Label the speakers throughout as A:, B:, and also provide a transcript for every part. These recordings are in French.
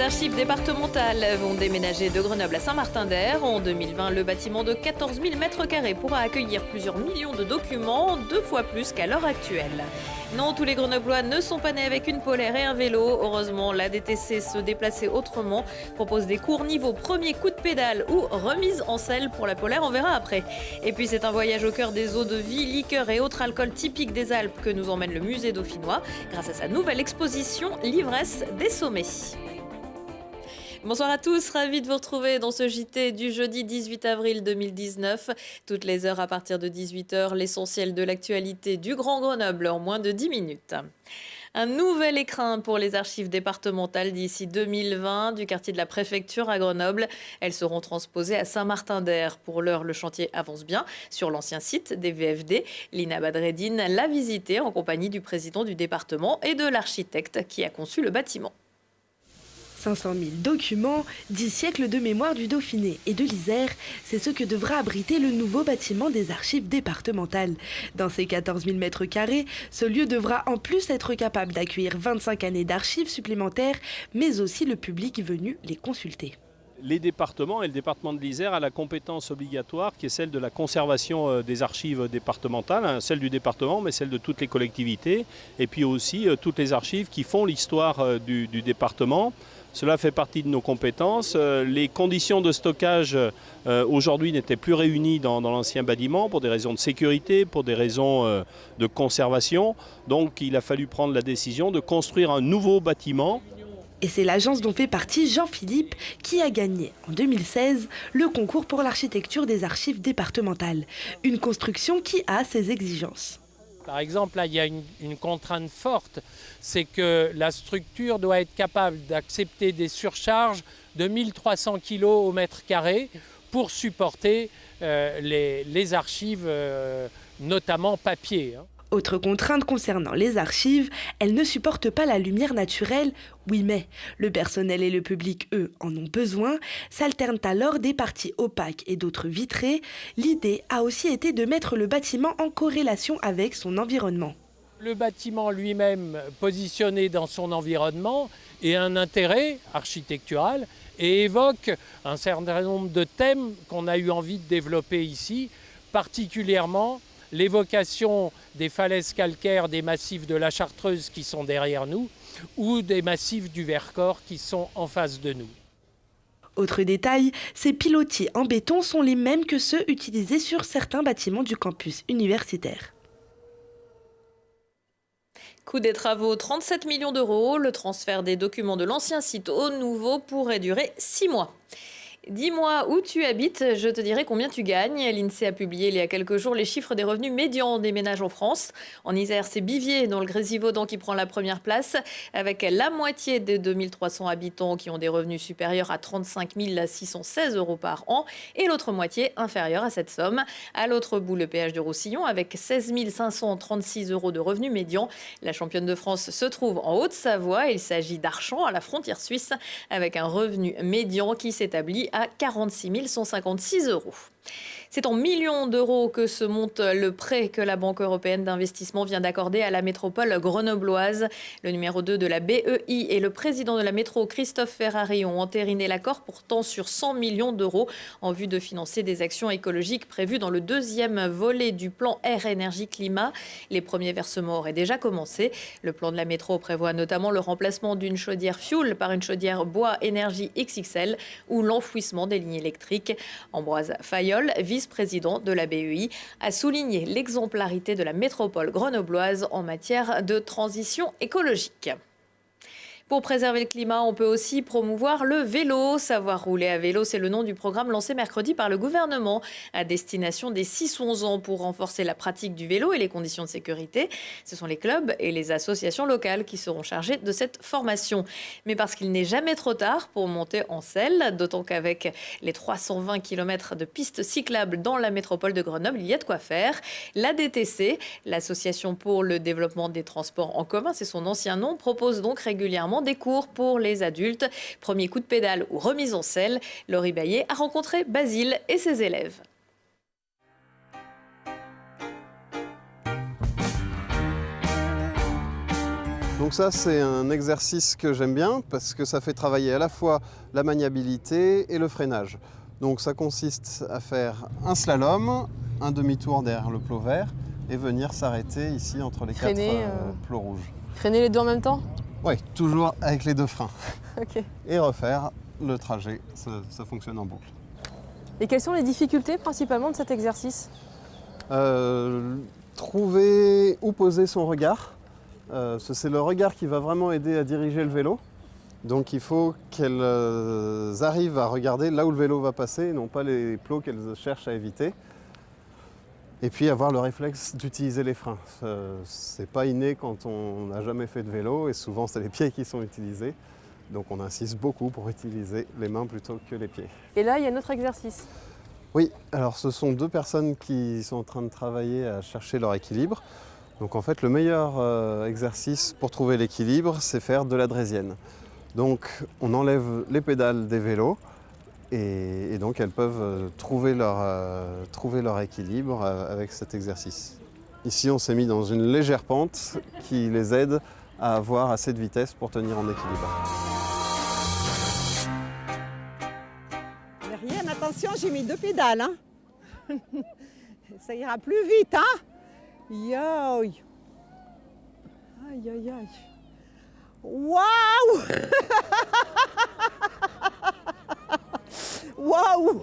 A: Les archives départementales vont déménager de Grenoble à Saint-Martin-d'Air. En 2020, le bâtiment de 14 000 m² pourra accueillir plusieurs millions de documents, 2 fois plus qu'à l'heure actuelle. Non, tous les Grenoblois ne sont pas nés avec une polaire et un vélo. Heureusement, la DTC Se déplacer autrement propose des cours niveau premier coup de pédale ou remise en selle pour la polaire, on verra après. Et puis c'est un voyage au cœur des eaux de vie, liqueurs et autres alcools typiques des Alpes que nous emmène le musée dauphinois grâce à sa nouvelle exposition L'ivresse des sommets. Bonsoir à tous, ravi de vous retrouver dans ce JT du jeudi 18 avril 2019. Toutes les heures à partir de 18h, l'essentiel de l'actualité du Grand Grenoble en moins de 10 minutes. Un nouvel écrin pour les archives départementales d'ici 2020 du quartier de la préfecture à Grenoble. Elles seront transposées à Saint-Martin-d'Air. Pour l'heure, le chantier avance bien sur l'ancien site des VFD. Lina Badreddine l'a visité en compagnie du président du département et de l'architecte qui a conçu le bâtiment.
B: 500 000 documents, 10 siècles de mémoire du Dauphiné et de l'Isère, c'est ce que devra abriter le nouveau bâtiment des archives départementales. Dans ces 14 000 m², ce lieu devra en plus être capable d'accueillir 25 années d'archives supplémentaires, mais aussi le public venu les consulter.
C: Les départements et le département de l'Isère a la compétence obligatoire qui est celle de la conservation des archives départementales, celle du département mais celle de toutes les collectivités et puis aussi toutes les archives qui font l'histoire du département. Cela fait partie de nos compétences. Les conditions de stockage aujourd'hui n'étaient plus réunies dans l'ancien bâtiment pour des raisons de sécurité, pour des raisons de conservation. Donc il a fallu prendre la décision de construire un nouveau bâtiment.
B: Et c'est l'agence dont fait partie Jean-Philippe qui a gagné en 2016 le concours pour l'architecture des archives départementales. Une construction qui a ses exigences.
D: Par exemple, là, il y a une contrainte forte, c'est que la structure doit être capable d'accepter des surcharges de 1300 kg au mètre carré pour supporter les archives, notamment papier.
B: Autre contrainte concernant les archives, elles ne supportent pas la lumière naturelle. Oui, mais le personnel et le public, eux, en ont besoin, s'alternent alors des parties opaques et d'autres vitrées. L'idée a aussi été de mettre le bâtiment en corrélation avec son environnement.
D: Le bâtiment lui-même, positionné dans son environnement, a un intérêt architectural et évoque un certain nombre de thèmes qu'on a eu envie de développer ici, particulièrement l'évocation des falaises calcaires des massifs de la Chartreuse qui sont derrière nous ou des massifs du Vercors qui sont en face de nous.
B: Autre détail, ces pilotis en béton sont les mêmes que ceux utilisés sur certains bâtiments du campus universitaire.
A: Coût des travaux, 37 millions d'euros. Le transfert des documents de l'ancien site au nouveau pourrait durer 6 mois. Dis-moi où tu habites, je te dirai combien tu gagnes. L'INSEE a publié il y a quelques jours les chiffres des revenus médians des ménages en France. En Isère, c'est Bivier, dans le Grésivaudan, qui prend la première place, avec la moitié des 2300 habitants qui ont des revenus supérieurs à 35 616 euros par an, et l'autre moitié inférieure à cette somme. À l'autre bout, le péage de Roussillon, avec 16 536 euros de revenus médians. La championne de France se trouve en Haute-Savoie. Il s'agit d'Archamps, à la frontière suisse, avec un revenu médian qui s'établit à 46 156 euros. C'est en millions d'euros que se monte le prêt que la Banque européenne d'investissement vient d'accorder à la métropole grenobloise. Le numéro 2 de la BEI et le président de la métro, Christophe Ferrari, ont entériné l'accord portant sur 100 millions d'euros en vue de financer des actions écologiques prévues dans le deuxième volet du plan Air Énergie Climat. Les premiers versements auraient déjà commencé. Le plan de la métro prévoit notamment le remplacement d'une chaudière fuel par une chaudière bois énergie XXL ou l'enfouissement des lignes électriques. Ambroise Fayol, vice-président de la BEI, a souligné l'exemplarité de la métropole grenobloise en matière de transition écologique. Pour préserver le climat, on peut aussi promouvoir le vélo. Savoir rouler à vélo, c'est le nom du programme lancé mercredi par le gouvernement à destination des 6-11 ans pour renforcer la pratique du vélo et les conditions de sécurité. Ce sont les clubs et les associations locales qui seront chargés de cette formation. Mais parce qu'il n'est jamais trop tard pour monter en selle, d'autant qu'avec les 320 km de pistes cyclables dans la métropole de Grenoble, il y a de quoi faire. La DTC, l'Association pour le développement des transports en commun, c'est son ancien nom, propose donc régulièrement des cours pour les adultes. Premier coup de pédale ou remise en selle, Laurie Baillet a rencontré Basile et ses élèves.
E: Donc ça, c'est un exercice que j'aime bien parce que ça fait travailler à la fois la maniabilité et le freinage. Donc ça consiste à faire un slalom, un demi-tour derrière le plot vert et venir s'arrêter ici entre les quatre plots rouges.
F: Freiner les deux en même temps?
E: Oui, toujours avec les deux freins.
F: Ok.
E: Et refaire le trajet, ça fonctionne en boucle.
F: Et quelles sont les difficultés principalement de cet exercice?
E: Trouver où poser son regard. C'est le regard qui va vraiment aider à diriger le vélo. Donc il faut qu'elles arrivent à regarder là où le vélo va passer et non pas les plots qu'elles cherchent à éviter. Et puis avoir le réflexe d'utiliser les freins. C'est pas inné quand on n'a jamais fait de vélo et souvent c'est les pieds qui sont utilisés. Donc on insiste beaucoup pour utiliser les mains plutôt que les pieds.
F: Et là, il y a un autre exercice.
E: Oui, alors ce sont deux personnes qui sont en train de travailler à chercher leur équilibre. Donc en fait, le meilleur exercice pour trouver l'équilibre, c'est faire de la draisienne. Donc on enlève les pédales des vélos et donc elles peuvent trouver leur équilibre avec cet exercice. Ici, on s'est mis dans une légère pente qui les aide à avoir assez de vitesse pour tenir en équilibre.
G: Rien, attention, j'ai mis deux pédales. Hein. Ça ira plus vite, hein. Yo. Aïe, aïe, aïe. Waouh. Waouh.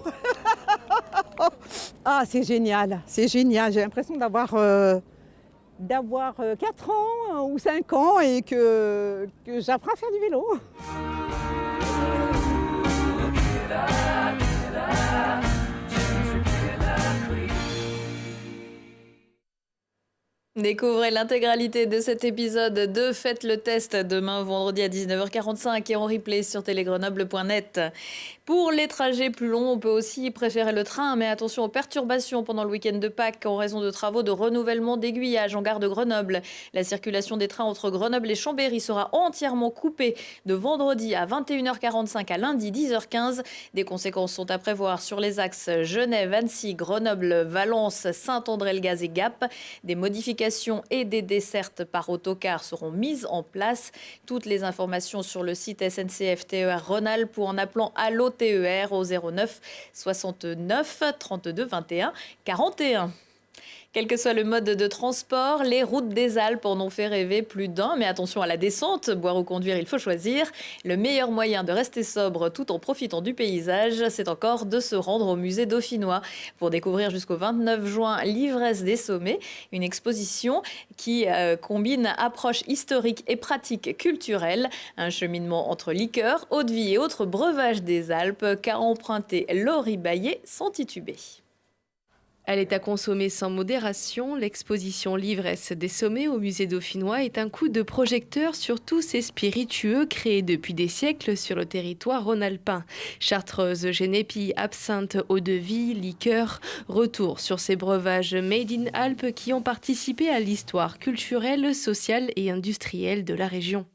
G: Ah, c'est génial, c'est génial. J'ai l'impression d'avoir 4 ans ou 5 ans et que j'apprends à faire du vélo.
A: Découvrez l'intégralité de cet épisode de Faites le test demain vendredi à 19h45 et en replay sur télégrenoble.net. Pour les trajets plus longs, on peut aussi préférer le train, mais attention aux perturbations pendant le week-end de Pâques en raison de travaux de renouvellement d'aiguillage en gare de Grenoble. La circulation des trains entre Grenoble et Chambéry sera entièrement coupée de vendredi à 21h45 à lundi 10h15. Des conséquences sont à prévoir sur les axes Genève, Annecy, Grenoble, Valence, Saint-André-le-Gaz et Gap. Des modifications et des dessertes par autocar seront mises en place. Toutes les informations sur le site SNCF TER Rhône-Alpes ou en appelant Allo TER au 09 69 32 21 41. Quel que soit le mode de transport, les routes des Alpes en ont fait rêver plus d'un. Mais attention à la descente, boire ou conduire, il faut choisir. Le meilleur moyen de rester sobre tout en profitant du paysage, c'est encore de se rendre au musée dauphinois. Pour découvrir jusqu'au 29 juin l'ivresse des sommets, une exposition qui combine approche historique et pratique culturelle. Un cheminement entre liqueurs, eau de vie et autres breuvages des Alpes qu'a emprunté Laurie Baillet sans tituber.
B: Elle est à consommer sans modération. L'exposition L'ivresse des sommets au musée dauphinois est un coup de projecteur sur tous ces spiritueux créés depuis des siècles sur le territoire rhône-alpin. Chartreuse, génépi, absinthe, eau-de-vie, liqueur. Retour sur ces breuvages made in Alpes qui ont participé à l'histoire culturelle, sociale et industrielle de la région.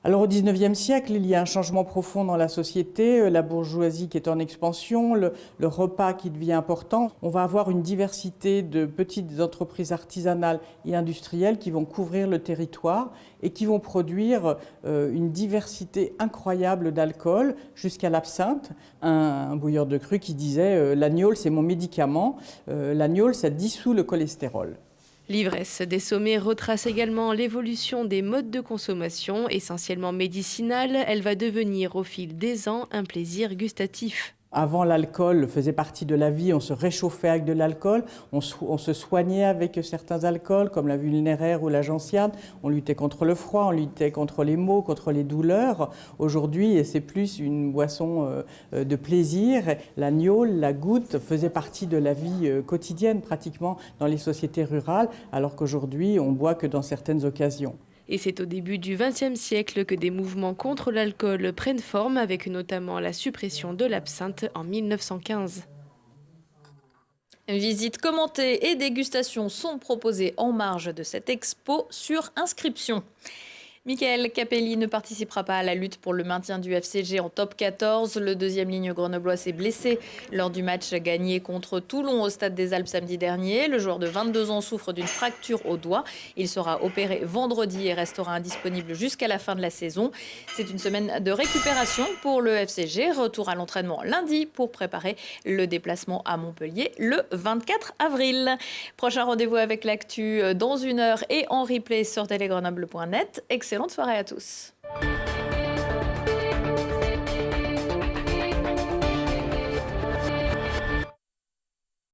H: Alors au XIXe siècle, il y a un changement profond dans la société, la bourgeoisie qui est en expansion, le repas qui devient important. On va avoir une diversité de petites entreprises artisanales et industrielles qui vont couvrir le territoire et qui vont produire une diversité incroyable d'alcool jusqu'à l'absinthe. Un bouilleur de cru qui disait « l'agnole, c'est mon médicament, l'agnole, ça dissout le cholestérol ».
B: L'ivresse des sommets retrace également l'évolution des modes de consommation, essentiellement médicinale. Elle va devenir au fil des ans un plaisir gustatif.
H: Avant, l'alcool faisait partie de la vie, on se réchauffait avec de l'alcool, on se soignait avec certains alcools comme la vulnéraire ou la gentiane, on luttait contre le froid, on luttait contre les maux, contre les douleurs. Aujourd'hui, c'est plus une boisson de plaisir. La gnôle, la goutte faisait partie de la vie quotidienne pratiquement dans les sociétés rurales, alors qu'aujourd'hui, on boit que dans certaines occasions.
B: Et c'est au début du XXe siècle que des mouvements contre l'alcool prennent forme, avec notamment la suppression de l'absinthe en 1915.
A: Visites commentées et dégustations sont proposées en marge de cette expo sur inscription. Michael Capelli ne participera pas à la lutte pour le maintien du FCG en top 14. Le deuxième ligne grenoblois s'est blessé lors du match gagné contre Toulon au Stade des Alpes samedi dernier. Le joueur de 22 ans souffre d'une fracture au doigt. Il sera opéré vendredi et restera indisponible jusqu'à la fin de la saison. C'est une semaine de récupération pour le FCG. Retour à l'entraînement lundi pour préparer le déplacement à Montpellier le 24 avril. Prochain rendez-vous avec l'actu dans 1 heure et en replay sur telegrenoble.net. Excellente soirée à tous.